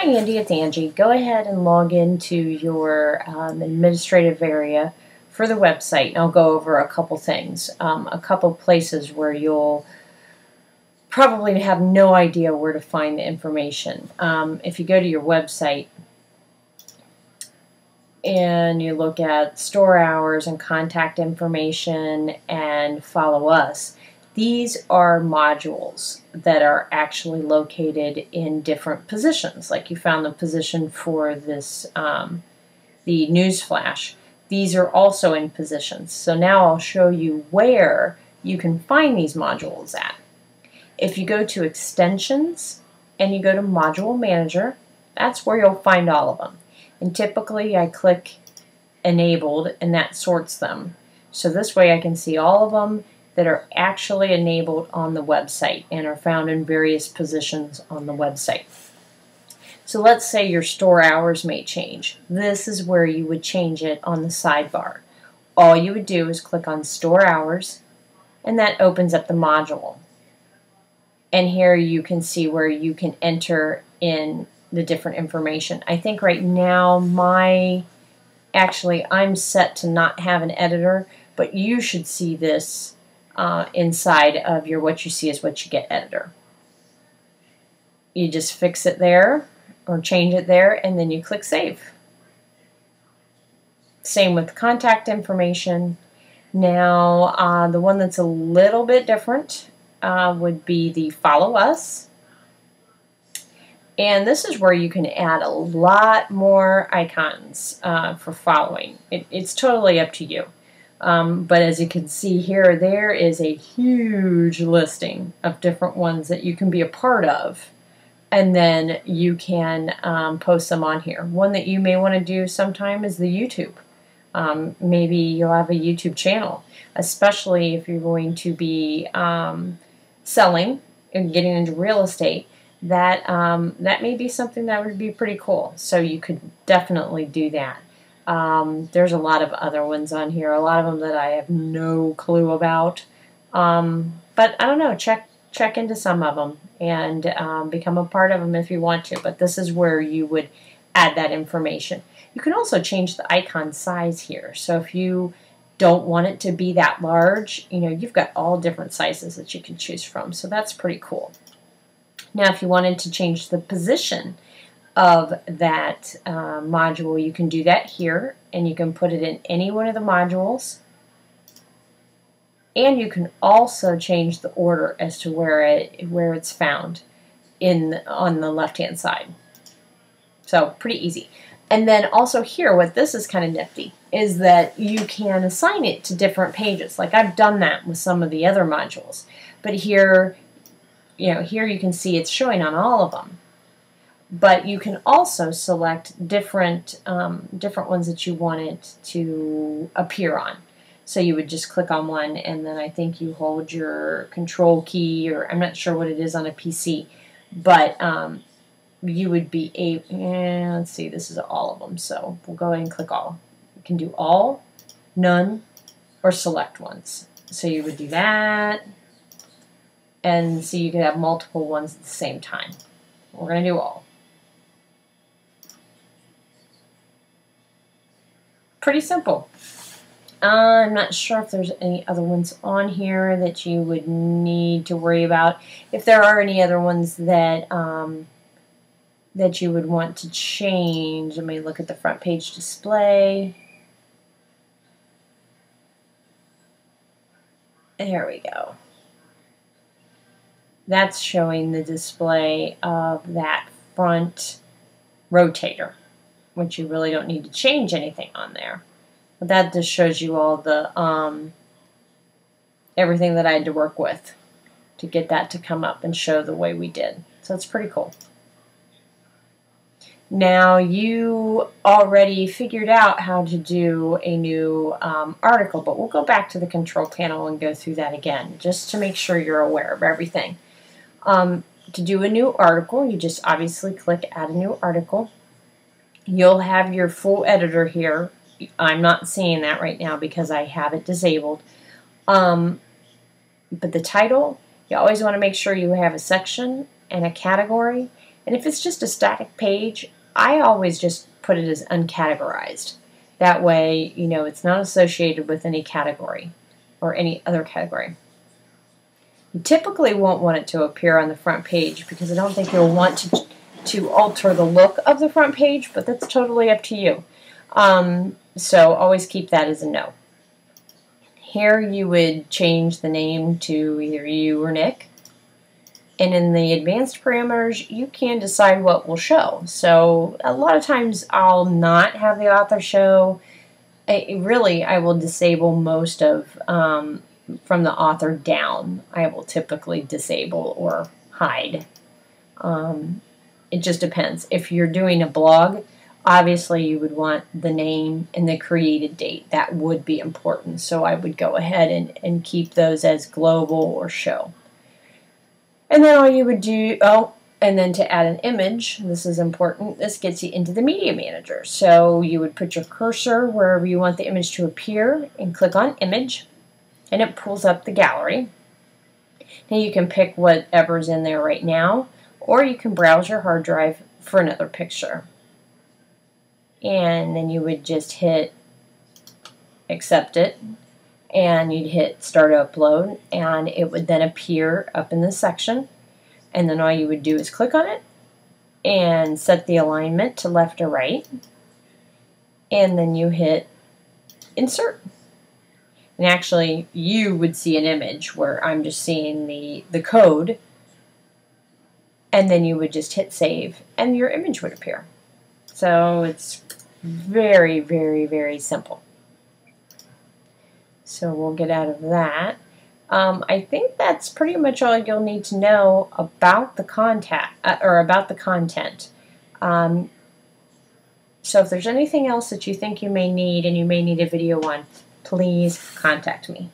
Andy, it's Angie. Go ahead and log into your administrative area for the website, and I'll go over a couple things, a couple places where you'll probably have no idea where to find the information. If you go to your website and you look at store hours and contact information and follow us, these are modules that are actually located in different positions. Like you found the position for this, the news flash. These are also in positions. So now I'll show you where you can find these modules at. If you go to extensions and you go to module manager, that's where you'll find all of them. And typically I click enabled and that sorts them. So this way I can see all of them that are actually enabled on the website and are found in various positions on the website. So let's say your store hours may change. This is where you would change it on the sidebar. All you would do is click on store hours and that opens up the module. And here you can see where you can enter in the different information. I think right now I'm set to not have an editor, but you should see this inside of your what you see is what you get editor. You just fix it there or change it there and then you click save. Same with contact information. Now the one that's a little bit different would be the follow us. And this is where you can add a lot more icons for following. It's totally up to you. But as you can see here, there is a huge listing of different ones that you can be a part of. And then you can post them on here. One that you may want to do sometime is the YouTube. Maybe you'll have a YouTube channel, especially if you're going to be selling and getting into real estate. That may be something that would be pretty cool. So you could definitely do that. There's a lot of other ones on here, a lot of them that I have no clue about. But I don't know, check into some of them and become a part of them if you want to. But this is where you would add that information. You can also change the icon size here. So if you don't want it to be that large, you know, you've got all different sizes that you can choose from. So that's pretty cool. Now if you wanted to change the position of that module, you can do that here, and you can put it in any one of the modules, and you can also change the order as to where it's found on the left hand side. So pretty easy. And then also here, what this is kind of nifty is that you can assign it to different pages. Like I've done that with some of the other modules, but here, here you can see it's showing on all of them. But you can also select different ones that you want it to appear on. So you would just click on one, and then I think you hold your control key, or I'm not sure what it is on a PC, but you would be let's see, this is all of them, so we'll go ahead and click all. You can do all, none, or select ones. So you would do that, and so you could have multiple ones at the same time. We're going to do all. Pretty simple. I'm not sure if there's any other ones on here that you would need to worry about. If there are any other ones that that you would want to change, let me look at the front page display. There we go. That's showing the display of that front rotator, which you really don't need to change anything on there. But that just shows you all the everything that I had to work with to get that to come up and show the way we did. So it's pretty cool. Now you already figured out how to do a new article, but we'll go back to the control panel and go through that again, just to make sure you're aware of everything. To do a new article, you just obviously click Add a New Article. You'll have your full editor here. I'm not seeing that right now because I have it disabled. But the title, you always want to make sure you have a section and a category, And if it's just a static page, I always just put it as uncategorized. That way, you know, it's not associated with any category or any other category. You typically won't want it to appear on the front page because I don't think you'll want to alter the look of the front page, but that's totally up to you. So always keep that as a no. Here you would change the name to either you or Nick. And in the advanced parameters, you can decide what will show. So a lot of times I'll not have the author show. I will disable most of, from the author down, I will typically disable or hide. It just depends. If you're doing a blog, obviously you would want the name and the created date. That would be important. So I would go ahead and keep those as global or show. And then all you would do, and then to add an image, this is important, this gets you into the Media Manager. So you would put your cursor wherever you want the image to appear and click on Image, and it pulls up the gallery. Now you can pick whatever's in there right now, or you can browse your hard drive for another picture. And then you would just hit Accept It, and you'd hit Start Upload, and it would then appear up in this section. And then all you would do is click on it and set the alignment to left or right, and then you hit Insert. And actually you would see an image where I'm just seeing the code, and then you would just hit Save and your image would appear. So it's very, very, very simple. So we'll get out of that. I think that's pretty much all you'll need to know about the about the content. So if there's anything else that you think you may need and you may need a video on, please contact me.